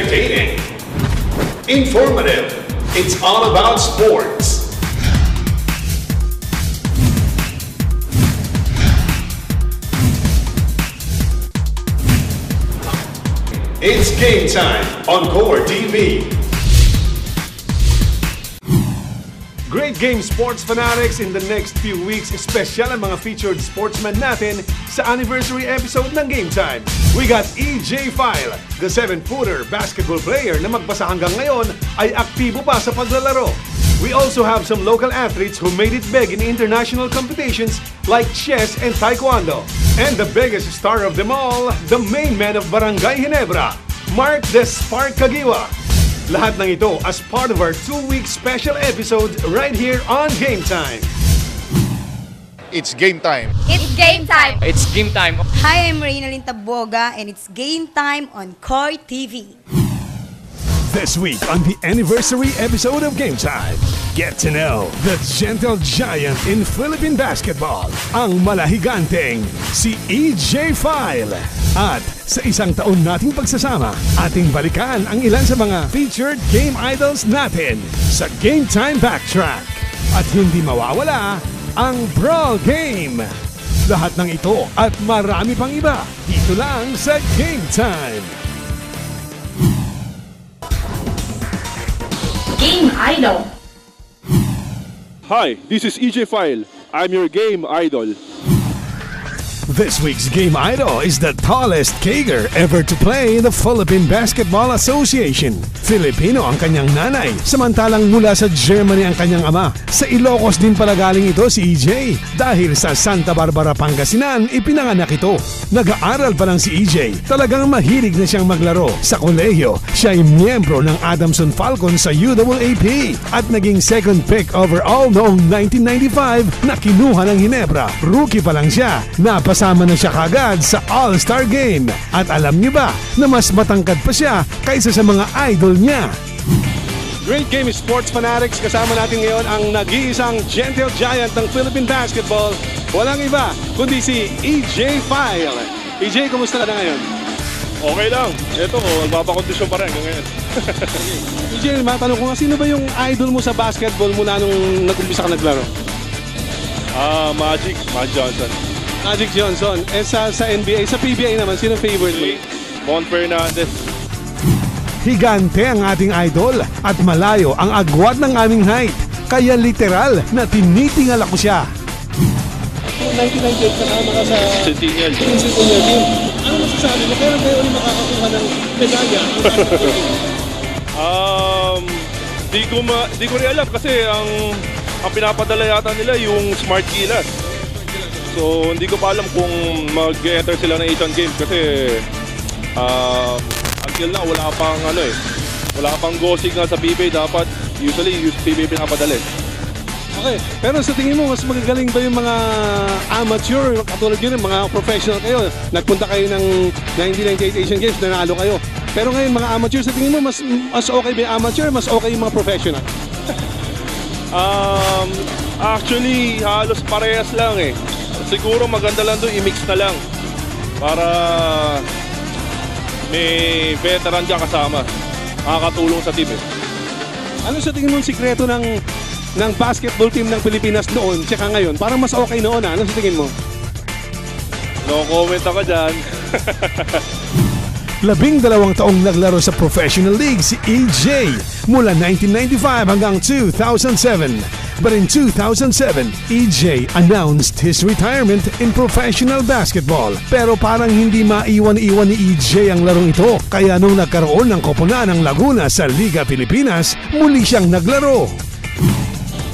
Entertaining. Informative. It's all about sports. It's game time on Core TV. Great game, sports fanatics. In the next few weeks, special ang mga featured sportsmen natin sa anniversary episode ng Game Time. We got EJ File, the 7-footer basketball player na magbasa hanggang ngayon ay aktibo pa sa paglalaro. We also have some local athletes who made it big in international competitions like chess and taekwondo. And the biggest star of them all, the main man of Barangay Ginebra, Mark the Spark Caguioa. Lahat ng ito as part of our 2-week special episode right here on Game Time. It's game time. It's game time. It's game time. Hi, I'm Reynalyn Taboga and it's game time on Core TV. This week on the anniversary episode of Game Time, get to know the gentle giant in Philippine basketball, ang malahiganteng si EJ File. At sa isang taon nating pagsasama, ating balikan ang ilan sa mga featured game idols natin sa Game Time Backtrack. At hindi mawawala ang Brawl Game. Lahat ng ito at marami pang iba dito lang sa Game Time. Game Idol. Hi, this is EJ File. I'm your game idol. This week's game idol is the tallest Kager ever to play in the Philippine Basketball Association. Filipino ang kanyang nanay, samantalang mula sa Germany ang kanyang ama. Sa Ilocos din pala galing ito si EJ. Dahil sa Santa Barbara, Pangasinan, ipinanganak ito. Nag-aaral pa lang si EJ, talagang mahilig na siyang maglaro. Sa kolehiyo, siya ay miyembro ng Adamson Falcons sa UAAP at naging second pick overall noong 1995 na kinuha ng Ginebra. Rookie pa lang siya, napasama na siya kagad sa All-Star Game. At alam niyo ba na mas matangkad pa siya kaysa sa mga idol niya? Great game, sports fanatics. Kasama natin ngayon ang nag-iisang gentle giant ng Philippine basketball. Walang iba kundi si EJ File. EJ, kumusta ka na ngayon? Okay lang. Ito, magpapakondisyon pa rin ngayon. EJ, matanong ko nga, sino ba yung idol mo sa basketball mula nung nag-umpisa ka naglaro? Magic Johnson. Magic Johnson. Sa NBA, sa PBA naman, sino favorite mo? Mon Fernandez. Higante ang ating idol at malayo ang agwat ng aming height. Kaya literal na tinitingal ako siya. 1998 kasama ka sa Centennial team. Ano masasabi mo? Kailan kayo ulit makakakuha ng medalya? Di ko rin alam kasi ang pinapadala yata nila yung Smart Gilas. So hindi ko pa alam kung mag-enter sila ng Asian Games kasi until na wala pang gosig nga sa PBA. Dapat usually PBA pinapadala. Okay, pero sa tingin mo mas magagaling ba yung mga amateur katulad yun, mga professional kayo? Nagpunta kayo ng 1998 Asian Games, nanalo kayo. Pero ngayon mga amateur, sa tingin mo mas okay ba yung amateur, mas okay yung mga professional? Actually halos parehas lang eh. Siguro maganda lang doon i-mix na lang para may veteran ka kasama. Makakatulong sa team eh. Ano sa tingin mo ang sikreto ng basketball team ng Pilipinas noon tsaka ngayon? Parang mas okay noon. Ano sa tingin mo? No comment ako dyan. 12 taong naglaro sa professional league si EJ mula 1995 hanggang 2007. But in 2007, EJ announced his retirement in professional basketball. Pero parang hindi maiwan-iwan ni EJ ang larong ito. Kaya nung nagkaroon ng koponan ng Laguna sa Liga Pilipinas, muli siyang naglaro.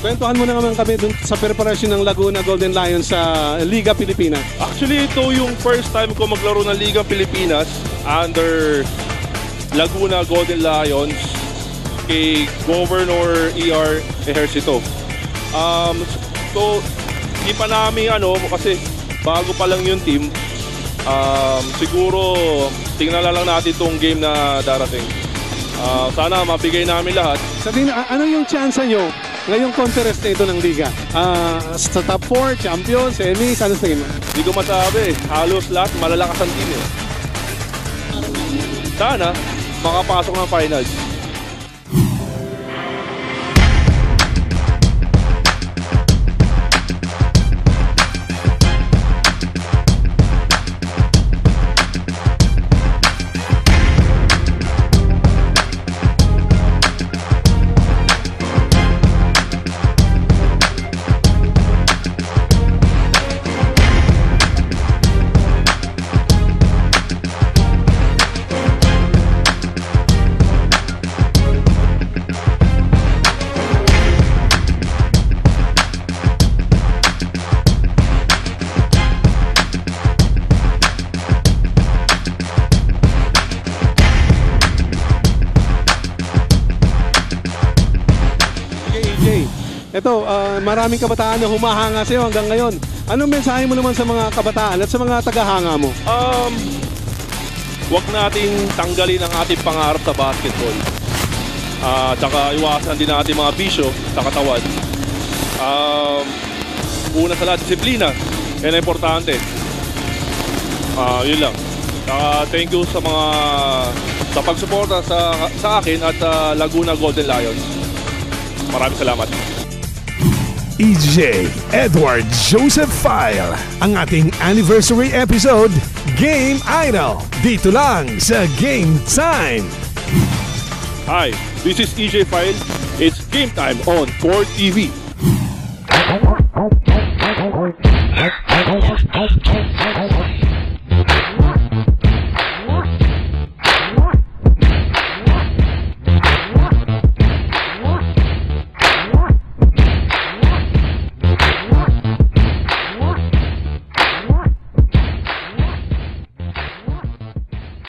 Kwentuhan mo na naman kami dun sa preparasyon ng Laguna Golden Lions sa Liga Pilipinas. Actually, ito yung first time ko maglaro ng Liga Pilipinas under Laguna Golden Lions kay Governor E.R. Ejercito. So, di pa namin kasi bago pa lang yung team. Siguro, tingnan lang natin itong game na darating. Sana mabigay namin lahat. Sabihin, ano yung chance nyo ngayong conference na ito ng Liga? Sa top 4, champion, semi, ano sa tingin mo? Hindi ko masabi. Halos lahat malalakas ang team eh. Sana. makapasok ng finals. Ito, maraming kabataan na humahanga sa iyo hanggang ngayon. Anong mensahe mo naman sa mga kabataan at sa mga tagahanga mo? Huwag nating tanggalin ang ating pangarap sa basketball. Tsaka iwasan din natin mga bisyo sa katawan. Una sa lahat, disiplina. Yan ang importante. Yun lang. Thank you sa mga sa pagsuporta sa akin at Laguna Golden Lions. Maraming salamat. EJ Edward Joseph File, ang ating anniversary episode, Game Idol, dito lang sa Game Time. Hi, this is EJ File. It's Game Time on Core TV. Hey,